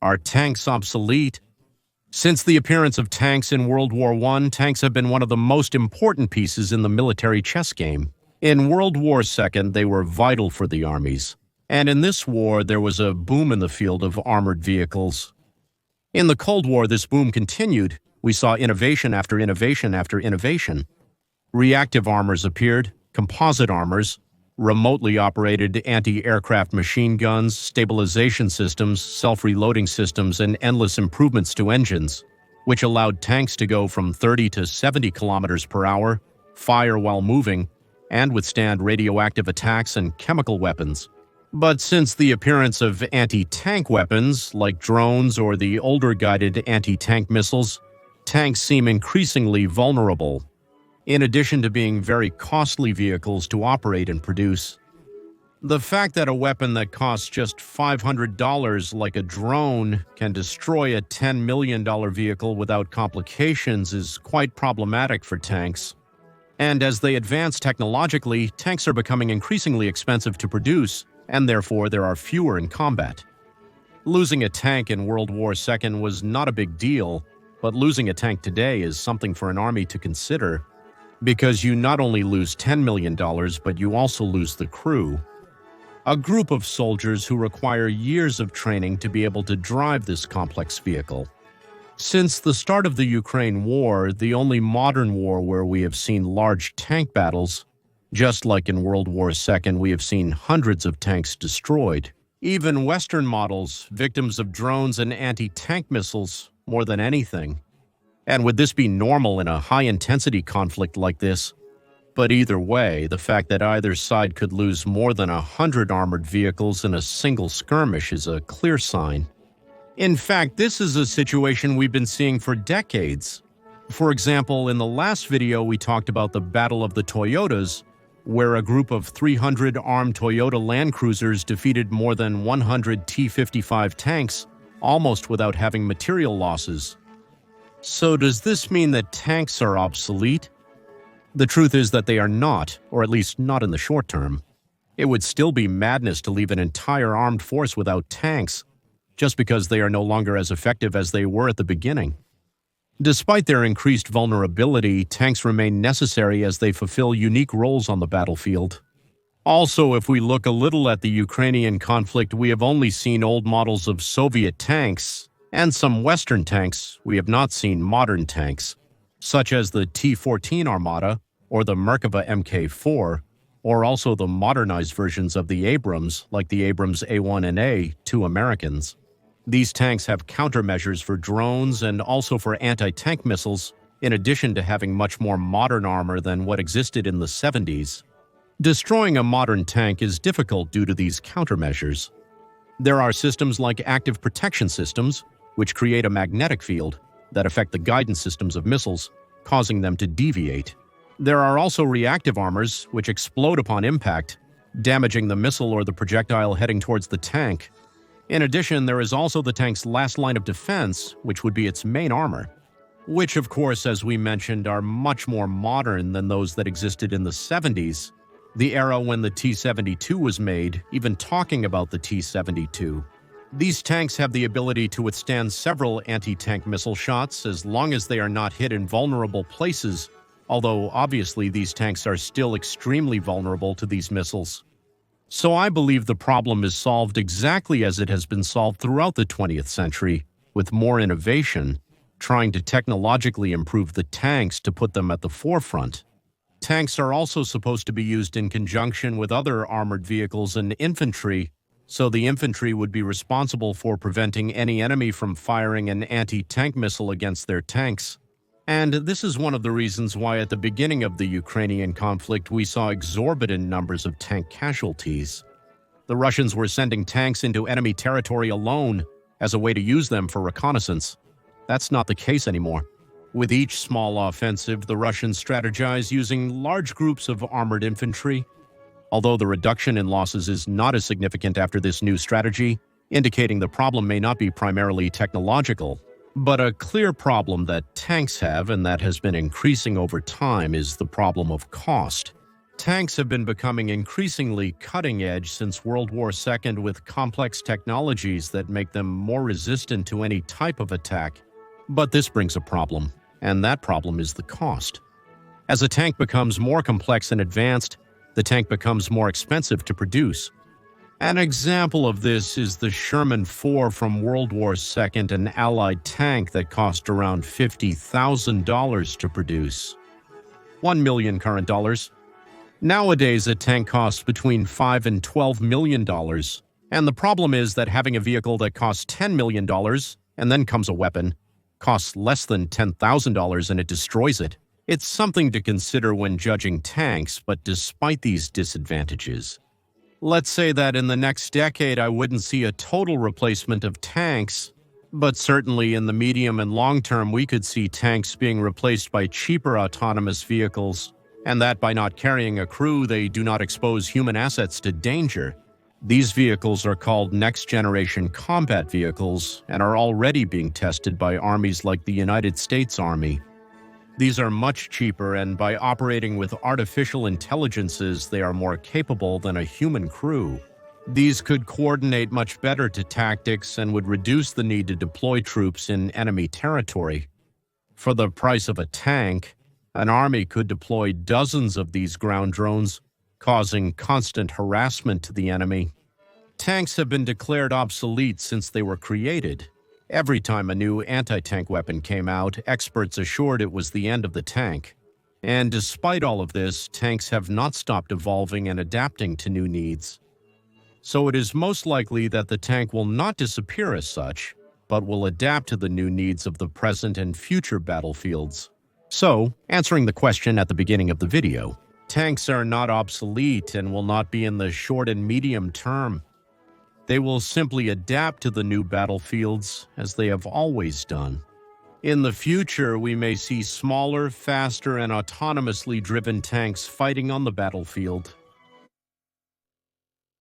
Are tanks obsolete? Since the appearance of tanks in World War I, tanks have been one of the most important pieces in the military chess game. In World War II, they were vital for the armies. And in this war, there was a boom in the field of armored vehicles. In the Cold War, this boom continued. We saw innovation after innovation after innovation. Reactive armors appeared, composite armors, remotely operated anti-aircraft machine guns, stabilization systems, self-reloading systems, and endless improvements to engines, which allowed tanks to go from 30 to 70 kilometers per hour, fire while moving, and withstand radioactive attacks and chemical weapons. But since the appearance of anti-tank weapons, like drones or the older guided anti-tank missiles, tanks seem increasingly vulnerable. In addition to being very costly vehicles to operate and produce. The fact that a weapon that costs just $500, like a drone, can destroy a $10 million vehicle without complications is quite problematic for tanks. And as they advance technologically, tanks are becoming increasingly expensive to produce, and therefore there are fewer in combat. Losing a tank in World War II was not a big deal, but losing a tank today is something for an army to consider. Because you not only lose $10 million, but you also lose the crew. A group of soldiers who require years of training to be able to drive this complex vehicle. Since the start of the Ukraine war, the only modern war where we have seen large tank battles, just like in World War II, we have seen hundreds of tanks destroyed. Even Western models, victims of drones and anti-tank missiles, more than anything. And would this be normal in a high-intensity conflict like this? But either way, the fact that either side could lose more than 100 armored vehicles in a single skirmish is a clear sign. In fact, this is a situation we've been seeing for decades. For example, in the last video we talked about the Battle of the Toyotas, where a group of 300 armed Toyota Land Cruisers defeated more than 100 T-55 tanks, almost without having material losses. So does this mean that tanks are obsolete? The truth is that they are not, or at least not in the short term. It would still be madness to leave an entire armed force without tanks, just because they are no longer as effective as they were at the beginning. Despite their increased vulnerability, tanks remain necessary as they fulfill unique roles on the battlefield. Also, if we look a little at the Ukrainian conflict, we have only seen old models of Soviet tanks, and some Western tanks. We have not seen modern tanks, such as the T-14 Armata or the Merkava Mk4, or also the modernized versions of the Abrams, like the Abrams A1 and A, two Americans. These tanks have countermeasures for drones and also for anti-tank missiles, in addition to having much more modern armor than what existed in the 70s. Destroying a modern tank is difficult due to these countermeasures. There are systems like active protection systems, which create a magnetic field that affect the guidance systems of missiles, causing them to deviate. There are also reactive armors, which explode upon impact, damaging the missile or the projectile heading towards the tank. In addition, there is also the tank's last line of defense, which would be its main armor, which, of course, as we mentioned, are much more modern than those that existed in the 70s, the era when the T-72 was made, even talking about the T-72. These tanks have the ability to withstand several anti-tank missile shots as long as they are not hit in vulnerable places, although obviously these tanks are still extremely vulnerable to these missiles. So I believe the problem is solved exactly as it has been solved throughout the 20th century, with more innovation, trying to technologically improve the tanks to put them at the forefront. Tanks are also supposed to be used in conjunction with other armored vehicles and infantry, so the infantry would be responsible for preventing any enemy from firing an anti-tank missile against their tanks. And this is one of the reasons why at the beginning of the Ukrainian conflict we saw exorbitant numbers of tank casualties. The Russians were sending tanks into enemy territory alone as a way to use them for reconnaissance. That's not the case anymore. With each small offensive, the Russians strategize using large groups of armored infantry. Although the reduction in losses is not as significant after this new strategy, indicating the problem may not be primarily technological. But a clear problem that tanks have, and that has been increasing over time, is the problem of cost. Tanks have been becoming increasingly cutting-edge since World War II with complex technologies that make them more resistant to any type of attack. But this brings a problem, and that problem is the cost. As a tank becomes more complex and advanced, the tank becomes more expensive to produce. An example of this is the Sherman 4 from World War II, an Allied tank that cost around $50,000 to produce. 1 million current dollars. Nowadays, a tank costs between $5 and $12 million. And the problem is that having a vehicle that costs $10 million, and then comes a weapon, costs less than $10,000 and it destroys it. It's something to consider when judging tanks, but despite these disadvantages, let's say that in the next decade I wouldn't see a total replacement of tanks, but certainly in the medium and long term we could see tanks being replaced by cheaper autonomous vehicles, and that by not carrying a crew they do not expose human assets to danger. These vehicles are called next-generation combat vehicles and are already being tested by armies like the United States Army. These are much cheaper, and by operating with artificial intelligences, they are more capable than a human crew. These could coordinate much better to tactics and would reduce the need to deploy troops in enemy territory. For the price of a tank, an army could deploy dozens of these ground drones, causing constant harassment to the enemy. Tanks have been declared obsolete since they were created. Every time a new anti-tank weapon came out, experts assured it was the end of the tank. And despite all of this, tanks have not stopped evolving and adapting to new needs. So it is most likely that the tank will not disappear as such, but will adapt to the new needs of the present and future battlefields. So, answering the question at the beginning of the video, tanks are not obsolete and will not be in the short and medium term. They will simply adapt to the new battlefields, as they have always done. In the future, we may see smaller, faster, and autonomously driven tanks fighting on the battlefield.